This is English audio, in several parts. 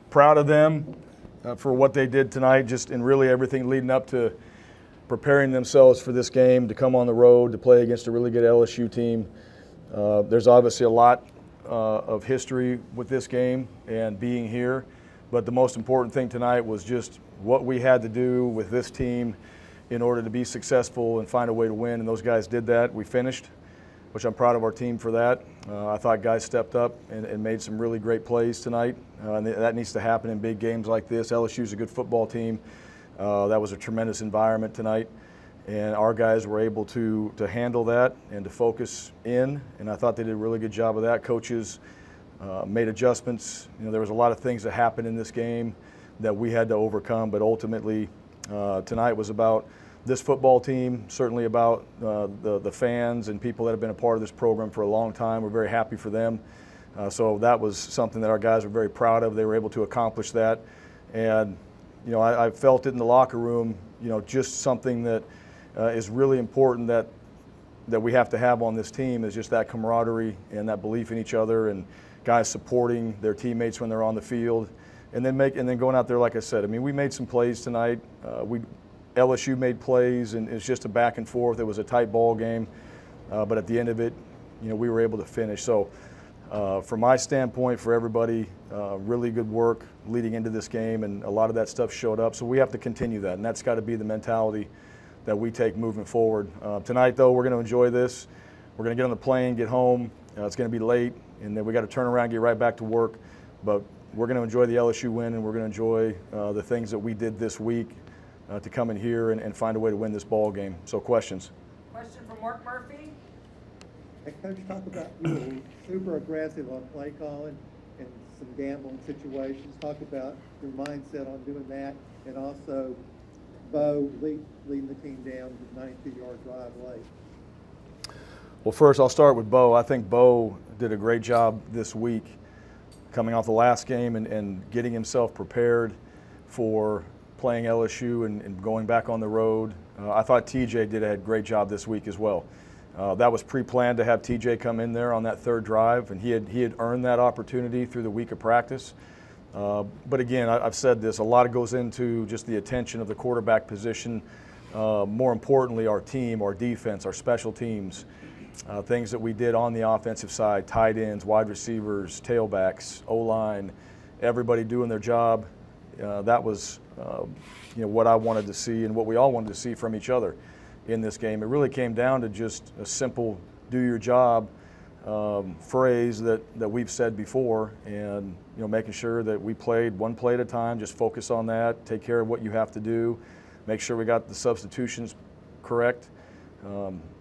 proud of them for what they did tonight, just in really everything leading up to preparing themselves for this game, to come on the road, to play against a really good LSU team. There's obviously a lot of history with this game and being here, but the most important thing tonight was just what we had to do with this team in order to be successful and find a way to win, and those guys did that. We finished, which I'm proud of our team for that. I thought guys stepped up and made some really great plays tonight, and that needs to happen in big games like this. LSU's a good football team. That was a tremendous environment tonight, and our guys were able to handle that and to focus in, and I thought they did a really good job of that. Coaches made adjustments. You know, there was a lot of things that happened in this game that we had to overcome, but ultimately tonight was about this football team, certainly about the fans and people that have been a part of this program for a long time. We're very happy for them. So that was something that our guys were very proud of. They were able to accomplish that. And, you know, I felt it in the locker room, you know, just something that is really important that we have to have on this team is just that camaraderie and that belief in each other, and guys supporting their teammates when they're on the field. And then going out there, like I said, I mean, we made some plays tonight. LSU made plays, and it's just a back and forth. It was a tight ball game, but at the end of it, you know, we were able to finish. So, from my standpoint, for everybody, really good work leading into this game, and a lot of that stuff showed up. So we have to continue that, and that's got to be the mentality that we take moving forward. Tonight, though, we're going to enjoy this. We're going to get on the plane, get home. It's going to be late, and then we got to turn around, get right back to work. But we're going to enjoy the LSU win, and we're going to enjoy the things that we did this week to come in here and find a way to win this ball game. So questions? Question from Mark Murphy. Hey, Coach, talk about you were super aggressive on play calling and some gambling situations. Talk about your mindset on doing that, and also Bo leading the team down the 92-yard drive late. Well, first I'll start with Bo. I think Bo did a great job this week coming off the last game and getting himself prepared for playing LSU and going back on the road. I thought TJ did a great job this week as well. That was pre-planned to have TJ come in there on that third drive, and he had earned that opportunity through the week of practice. But again, I've said this, a lot goes into just the attention of the quarterback position. More importantly, our team, our defense, our special teams, things that we did on the offensive side, tight ends, wide receivers, tailbacks, O-line, everybody doing their job. That was you know, what I wanted to see and what we all wanted to see from each other in this game. It really came down to just a simple do your job phrase that we've said before, and you know, making sure that we played one play at a time, just focus on that, take care of what you have to do, make sure we got the substitutions correct.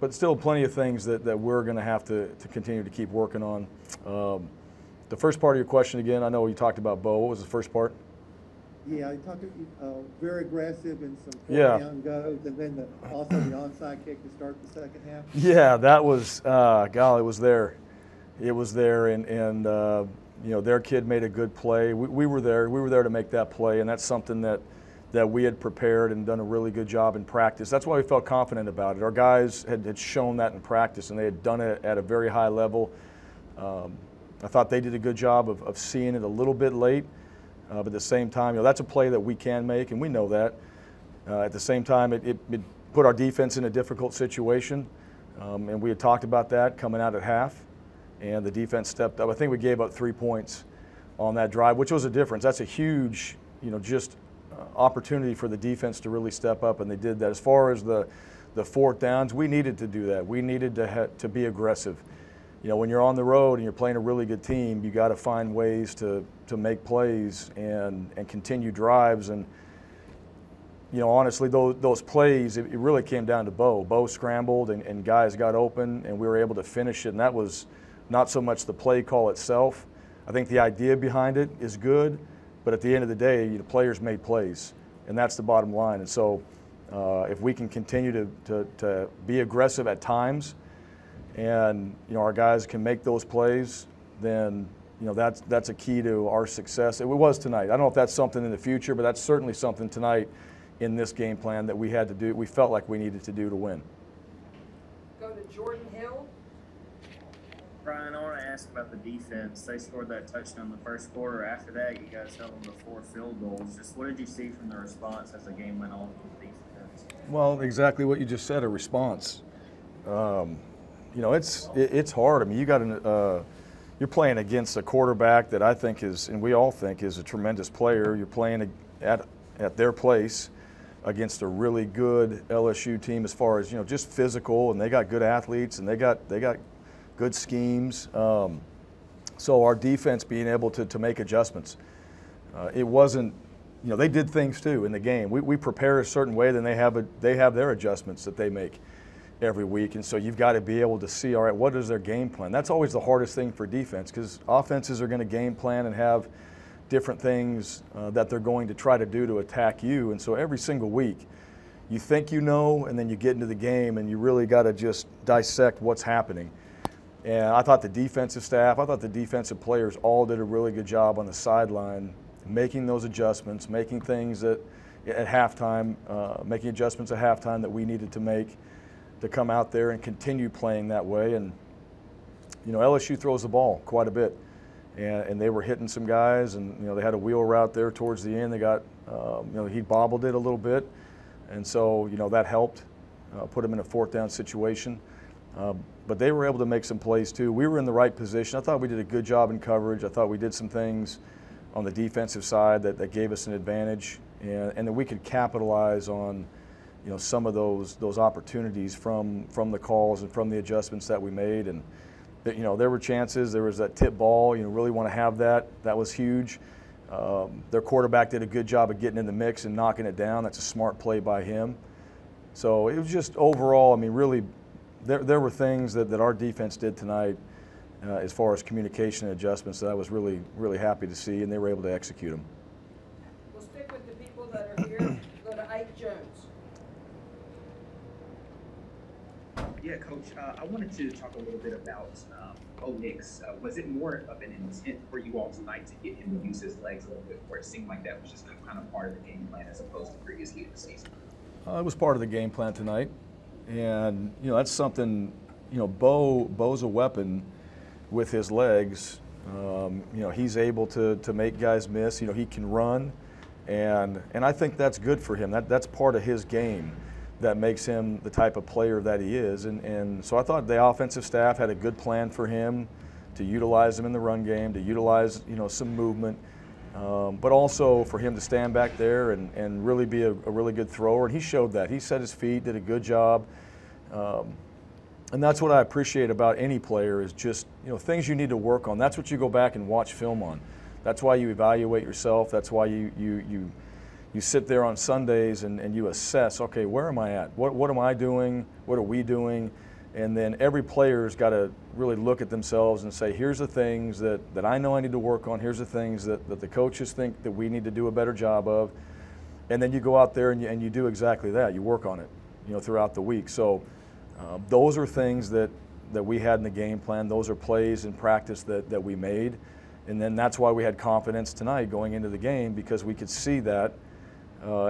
But still plenty of things that we're going to have to continue to keep working on. The first part of your question again, I know you talked about Bo. What was the first part? Yeah, you talked very aggressive in some down goes, and then also the onside kick to start the second half. Yeah, that was golly, it was there. It was there, and you know, their kid made a good play. We were there. We were there to make that play, and that's something that we had prepared and done a really good job in practice. That's why we felt confident about it. Our guys had shown that in practice, and they had done it at a very high level. I thought they did a good job of seeing it a little bit late. But at the same time, you know, that's a play that we can make, and we know that. At the same time, it put our defense in a difficult situation, and we had talked about that coming out at half, and the defense stepped up. I think we gave up 3 points on that drive, which was a difference. That's a huge, you know, just opportunity for the defense to really step up, and they did that. As far as the fourth downs, we needed to do that. We needed to be aggressive. You know, when you're on the road and you're playing a really good team, you got to find ways to make plays and continue drives. And you know, honestly, those plays, it really came down to Bo. Bo scrambled and guys got open, and we were able to finish it. And that was not so much the play call itself. I think the idea behind it is good, but at the end of the day, the players made plays, and that's the bottom line. And so, if we can continue to be aggressive at times, and you know, our guys can make those plays, then you know, that's a key to our success. It was tonight. I don't know if that's something in the future, but that's certainly something tonight in this game plan that we had to do. We felt like we needed to do to win. Go to Jordan Hill. Bryan, I want to ask about the defense. They scored that touchdown in the first quarter. After that, you guys held them to 4 field goals. Just what did you see from the response as the game went on from the defense? Well, exactly what you just said, a response. You know, it's hard. I mean, you're playing against a quarterback that I think is, and we all think is a tremendous player. You're playing at their place against a really good LSU team as far as, you know, just physical, and they got good athletes and they got good schemes. So our defense being able to make adjustments. It wasn't, you know, they did things too in the game. We prepare a certain way, then they have their adjustments that they make every week, and so you've got to be able to see, all right, what is their game plan? That's always the hardest thing for defense, because offenses are going to game plan and have different things that they're going to try to do to attack you, and so every single week you think you know, and then you get into the game and you really got to just dissect what's happening. And I thought the defensive staff, I thought the defensive players all did a really good job on the sideline, making those adjustments, making things that at halftime, making adjustments at halftime that we needed to make to come out there and continue playing that way. And, you know, LSU throws the ball quite a bit. And they were hitting some guys, and, you know, they had a wheel route there towards the end. They got, you know, he bobbled it a little bit. And so, you know, that helped put him in a 4th down situation. But they were able to make some plays too. We were in the right position. I thought we did a good job in coverage. I thought we did some things on the defensive side that gave us an advantage, and that we could capitalize on, you know, some of those opportunities from the calls and from the adjustments that we made. And you know, there were chances. There was that tip ball. You know, really want to have that. That was huge. Their quarterback did a good job of getting in the mix and knocking it down. That's a smart play by him. So it was just overall, I mean, really, there were things that our defense did tonight as far as communication and adjustments that I was really, really happy to see, and they were able to execute them. We'll stick with the people that are here. Go to Ike Jones. Yeah, Coach, I wanted to talk a little bit about Bo Nix. Was it more of an intent for you all tonight to get him to use his legs a little bit more? It seemed like that was just kind of part of the game plan as opposed to previously in the season. It was part of the game plan tonight, and, you know, that's something, you know, Bo's a weapon with his legs. You know, he's able to make guys miss. You know, he can run, and I think that's good for him. That's part of his game that makes him the type of player that he is. And so I thought the offensive staff had a good plan for him to utilize him in the run game, to utilize, you know, some movement, but also for him to stand back there and really be a really good thrower. And he showed that. He set his feet, did a good job. And that's what I appreciate about any player, is just, you know, things you need to work on. That's what you go back and watch film on. That's why you evaluate yourself. That's why you sit there on Sundays and you assess, okay, where am I at? What am I doing? What are we doing? And then every player's got to really look at themselves and say, here's the things that I know I need to work on. Here's the things that the coaches think that we need to do a better job of. And then you go out there and you do exactly that. You work on it, you know, throughout the week. So those are things that we had in the game plan. Those are plays in practice that we made. And then that's why we had confidence tonight going into the game, because we could see that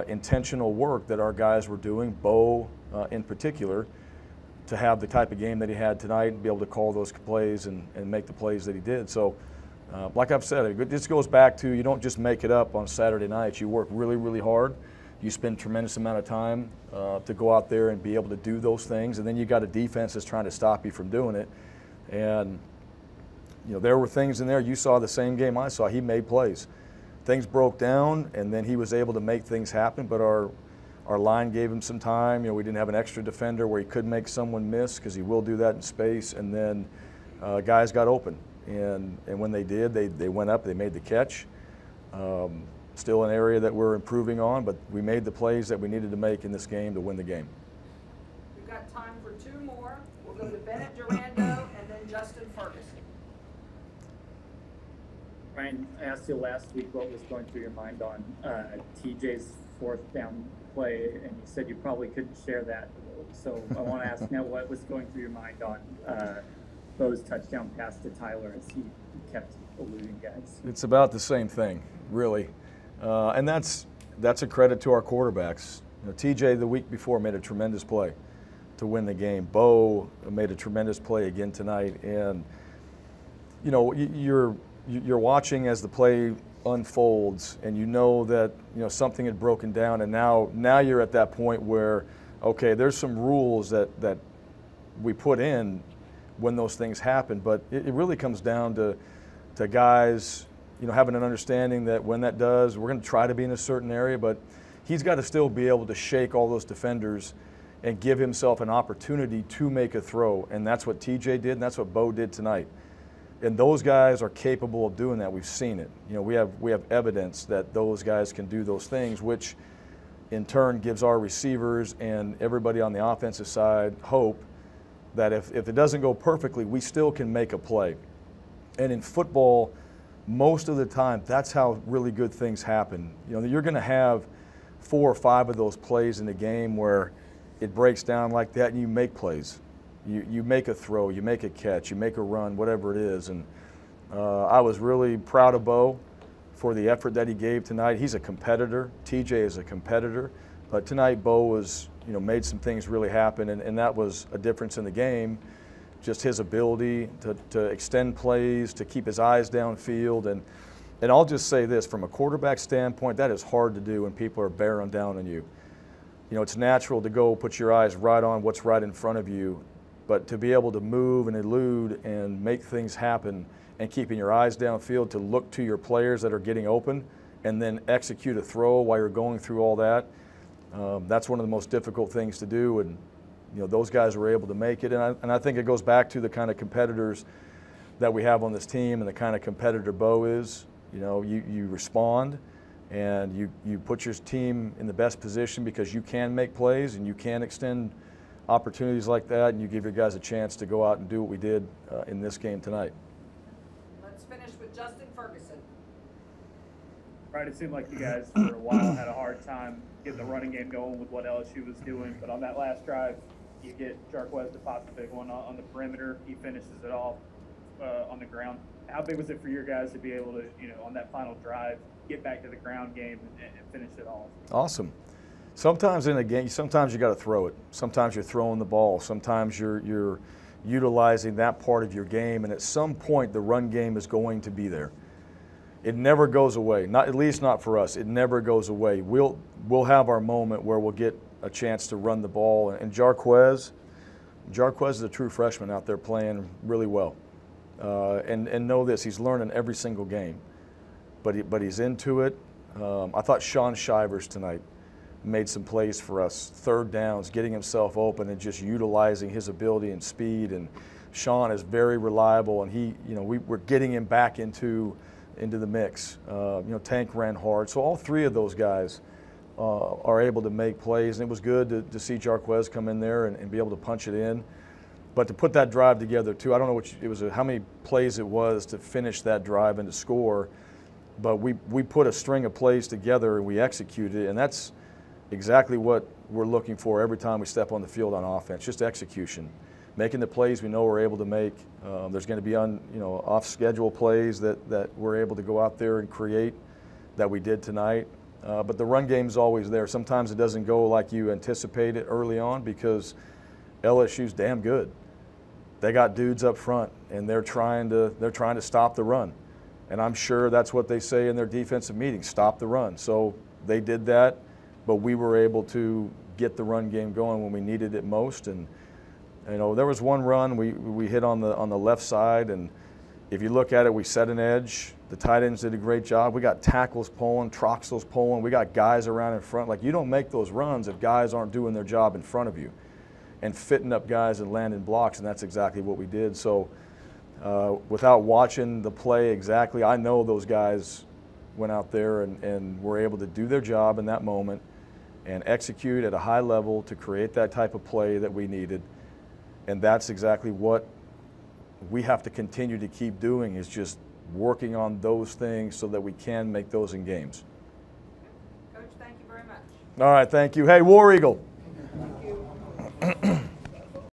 intentional work that our guys were doing, Bo in particular, to have the type of game that he had tonight and be able to call those plays and make the plays that he did. So like I've said, it just goes back to, you don't just make it up on Saturday nights. You work really, really hard. You spend a tremendous amount of time to go out there and be able to do those things, and then you got a defense that's trying to stop you from doing it. And, you know, there were things in there. You saw the same game I saw. He made plays. Things broke down, and then he was able to make things happen, but our line gave him some time. You know, we didn't have an extra defender where he could make someone miss, because he will do that in space, and then guys got open. And when they did, they went up, they made the catch. Still an area that we're improving on, but we made the plays that we needed to make in this game to win the game. We've got time for 2 more. We'll go to Bennett Durando and then Justin Ferguson. Bryan, I asked you last week what was going through your mind on TJ's 4th down play, and you said you probably couldn't share that. So I want to ask now, what was going through your mind on Bo's touchdown pass to Tyler as he kept eluding guys? It's about the same thing, really. And that's a credit to our quarterbacks. You know, TJ the week before made a tremendous play to win the game. Bo made a tremendous play again tonight. And you know, you're watching as the play unfolds, and you know that, you know, something had broken down, and now you're at that point where, okay, there's some rules that we put in when those things happen, but it really comes down to guys, you know, having an understanding that when that does, we're going to try to be in a certain area, but he's got to still be able to shake all those defenders and give himself an opportunity to make a throw, and that's what TJ did, and that's what Bo did tonight. And those guys are capable of doing that. We've seen it. You know, we have evidence that those guys can do those things, which in turn gives our receivers and everybody on the offensive side hope that if it doesn't go perfectly, we still can make a play. And in football, most of the time, that's how really good things happen. You know, you're going to have 4 or 5 of those plays in the game where it breaks down like that and you make plays. You make a throw, you make a catch, you make a run, whatever it is. And I was really proud of Bo for the effort that he gave tonight. He's a competitor. TJ is a competitor. But tonight, Bo was, you know, made some things really happen, and that was a difference in the game. Just his ability to extend plays, to keep his eyes downfield. And I'll just say this, from a quarterback standpoint, that is hard to do when people are bearing down on you. You know, it's natural to go put your eyes right on what's right in front of you, but to be able to move and elude and make things happen and keeping your eyes downfield to look to your players that are getting open and then execute a throw while you're going through all that, that's one of the most difficult things to do. And, you know, those guys were able to make it. And I think it goes back to the kind of competitors that we have on this team and the kind of competitor Bo is. You know, you respond and you put your team in the best position because you can make plays and you can extend opportunities like that, and you give your guys a chance to go out and do what we did in this game tonight. Let's finish with Justin Ferguson. Right, it seemed like you guys for a while had a hard time getting the running game going with what LSU was doing, but on that last drive, you get Jarquez to pop the big one on the perimeter. He finishes it off on the ground. How big was it for your guys to be able to, you know, on that final drive, get back to the ground game and finish it off? Awesome. Sometimes in a game, sometimes you got to throw it. Sometimes you're throwing the ball. Sometimes you're utilizing that part of your game, and at some point the run game is going to be there. It never goes away. Not, at least not for us. It never goes away. We'll have our moment where we'll get a chance to run the ball. And Jarquez is a true freshman out there playing really well. And know this, he's learning every single game. But he's into it. I thought Sean Shivers tonight made some plays for us, third downs, getting himself open and just utilizing his ability and speed. And Sean is very reliable, and he, you know, we're getting him back into the mix. You know, Tank ran hard. So all 3 of those guys are able to make plays, and it was good to see Jarquez come in there and be able to punch it in. But to put that drive together too, I don't know how many plays it was to finish that drive and to score, but we put a string of plays together and we executed it, and that's exactly what we're looking for every time we step on the field on offense, just execution. Making the plays we know we're able to make. There's going to be off-schedule plays that we're able to go out there and create that we did tonight. But the run game is always there. Sometimes it doesn't go like you anticipate it early on because LSU's damn good. They got dudes up front, and they're trying to stop the run. And I'm sure that's what they say in their defensive meetings, stop the run. So they did that, but we were able to get the run game going when we needed it most. And you know, there was one run we hit on the left side, and if you look at it, we set an edge. The tight ends did a great job. We got tackles pulling, Troxels pulling. We got guys around in front. Like, you don't make those runs if guys aren't doing their job in front of you and fitting up guys and landing blocks, and that's exactly what we did. So without watching the play exactly, I know those guys went out there and were able to do their job in that moment and execute at a high level to create that type of play that we needed. And that's exactly what we have to continue to keep doing, is just working on those things so that we can make those in games. Coach, thank you very much. All right, thank you. Hey, War Eagle.